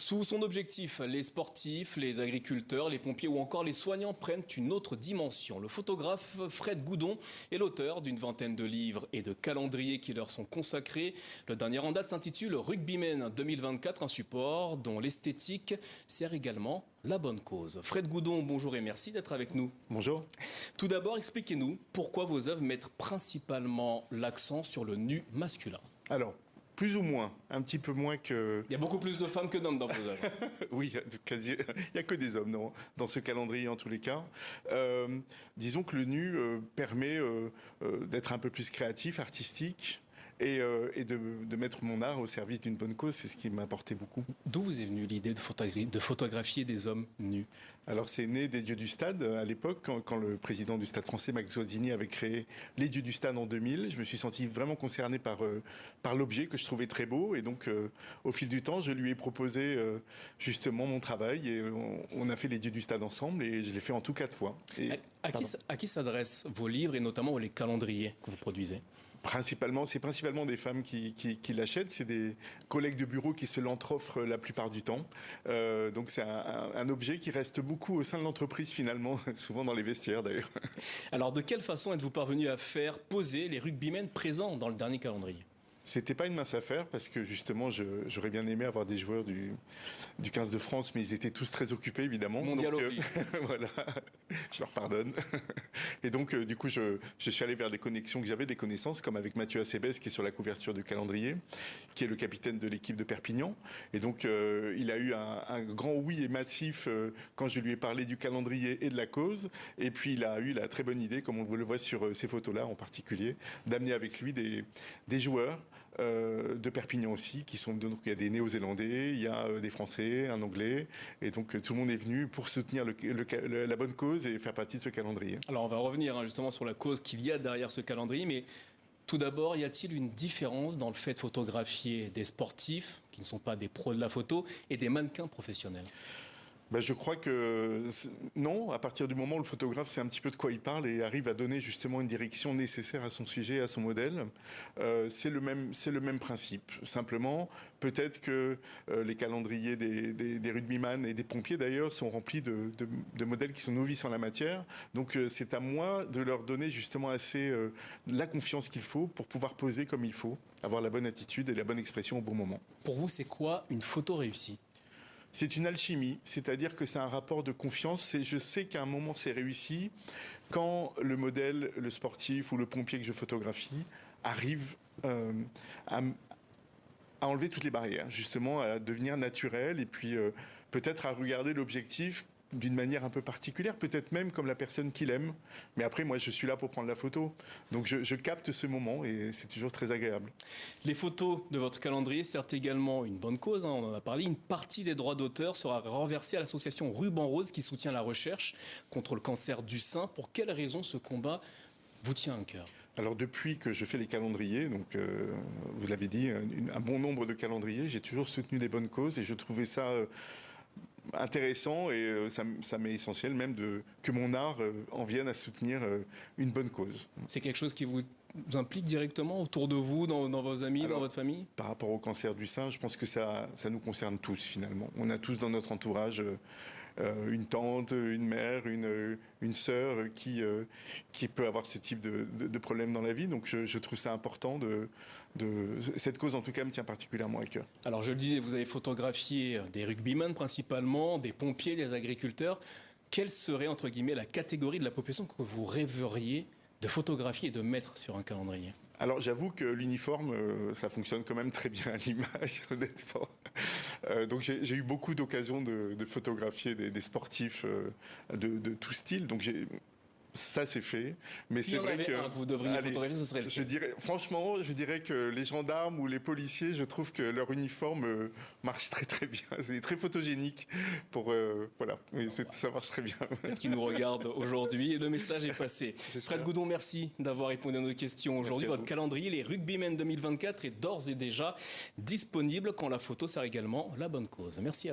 Sous son objectif, les sportifs, les agriculteurs, les pompiers ou encore les soignants prennent une autre dimension. Le photographe Fred Goudon est l'auteur d'une vingtaine de livres et de calendriers qui leur sont consacrés. Le dernier en date s'intitule Rugbymen 2024, un support dont l'esthétique sert également la bonne cause. Fred Goudon, bonjour et merci d'être avec nous. Bonjour. Tout d'abord, expliquez-nous pourquoi vos œuvres mettent principalement l'accent sur le nu masculin. Alors, plus ou moins, un petit peu moins que... Il y a beaucoup plus de femmes que d'hommes dans vos œuvres. Oui, il n'y a que des hommes dans ce calendrier en tous les cas. Disons que le nu permet d'être un peu plus créatif, artistique, et de mettre mon art au service d'une bonne cause. C'est ce qui m'importait beaucoup. D'où vous est venue l'idée de photographier des hommes nus? Alors c'est né des Dieux du Stade à l'époque, quand le président du Stade français, Max Guazzini, avait créé les Dieux du Stade en 2000. Je me suis senti vraiment concerné par l'objet que je trouvais très beau. Et donc au fil du temps, je lui ai proposé justement mon travail. Et on a fait les Dieux du Stade ensemble et je l'ai fait en tout 4 fois. Et, à qui s'adressent vos livres et notamment les calendriers que vous produisez? C'est principalement des femmes qui l'achètent. C'est des collègues de bureau qui se l'entroffrent la plupart du temps. Donc c'est un objet qui reste beaucoup au sein de l'entreprise finalement, souvent dans les vestiaires d'ailleurs. Alors de quelle façon êtes-vous parvenu à faire poser les rugbymen présents dans le dernier calendrier? C'était pas une mince affaire parce que justement j'aurais bien aimé avoir des joueurs du 15 de France, mais ils étaient tous très occupés évidemment. Mondial donc, voilà, je leur pardonne. Et donc du coup je suis allé vers des connexions que j'avais, des connaissances comme avec Mathieu Acebes qui est sur la couverture du calendrier, qui est le capitaine de l'équipe de Perpignan. Et donc il a eu un grand oui et massif quand je lui ai parlé du calendrier et de la cause. Et puis il a eu la très bonne idée, comme on le voit sur ces photos-là en particulier, d'amener avec lui des joueurs de Perpignan aussi, donc il y a des Néo-Zélandais, il y a des Français, un Anglais, et donc tout le monde est venu pour soutenir la bonne cause et faire partie de ce calendrier. Alors on va revenir justement sur la cause qu'il y a derrière ce calendrier, mais tout d'abord, y a-t-il une différence dans le fait de photographier des sportifs, qui ne sont pas des pros de la photo, et des mannequins professionnels ? Je crois que non, à partir du moment où le photographe sait un petit peu de quoi il parle et arrive à donner justement une direction nécessaire à son sujet, à son modèle, c'est le même principe. Simplement, peut-être que les calendriers des rugbyman et des pompiers d'ailleurs sont remplis de modèles qui sont novices en la matière. Donc c'est à moi de leur donner justement assez la confiance qu'il faut pour pouvoir poser comme il faut, avoir la bonne attitude et la bonne expression au bon moment. Pour vous, c'est quoi une photo réussie ? C'est une alchimie, c'est-à-dire que c'est un rapport de confiance. Je sais qu'à un moment c'est réussi quand le modèle, le sportif ou le pompier que je photographie arrive à enlever toutes les barrières, justement à devenir naturel et puis peut-être à regarder l'objectif d'une manière un peu particulière, peut-être même comme la personne qu'il aime. Mais après, moi, je suis là pour prendre la photo. Donc, je capte ce moment et c'est toujours très agréable. Les photos de votre calendrier servent également une bonne cause, on en a parlé. Une partie des droits d'auteur sera renversée à l'association Ruban Rose qui soutient la recherche contre le cancer du sein. Pour quelles raisons ce combat vous tient à cœur ? Alors depuis que je fais les calendriers, donc vous l'avez dit, un bon nombre de calendriers, j'ai toujours soutenu des bonnes causes et je trouvais ça intéressant et ça m'est essentiel même que mon art en vienne à soutenir une bonne cause. C'est quelque chose qui vous implique directement autour de vous, dans vos amis, dans votre famille ? Par rapport au cancer du sein, je pense que ça nous concerne tous finalement. On a tous dans notre entourage une tante, une mère, une sœur qui peut avoir ce type de problème dans la vie. Donc je trouve ça important cette cause en tout cas me tient particulièrement à cœur. Alors je le disais, vous avez photographié des rugbymen principalement, des pompiers, des agriculteurs. Quelle serait entre guillemets la catégorie de la population que vous rêveriez de photographier et de mettre sur un calendrier? Alors j'avoue que l'uniforme, ça fonctionne quand même très bien à l'image, honnêtement. Donc j'ai eu beaucoup d'occasions de photographier des sportifs de tout style. Donc ça c'est fait, mais c'est vrai que vous devriez photographier, ce serait le franchement, je dirais que les gendarmes ou les policiers, je trouve que leur uniforme marche très très bien. C'est très photogénique voilà, oui, ça marche très bien. Peut-être qu'ils nous regardent aujourd'hui et le message est passé. Fred Goudon, merci d'avoir répondu à nos questions aujourd'hui. Votre calendrier, les Rugbymen 2024, est d'ores et déjà disponible quand la photo sert également la bonne cause. Merci à vous.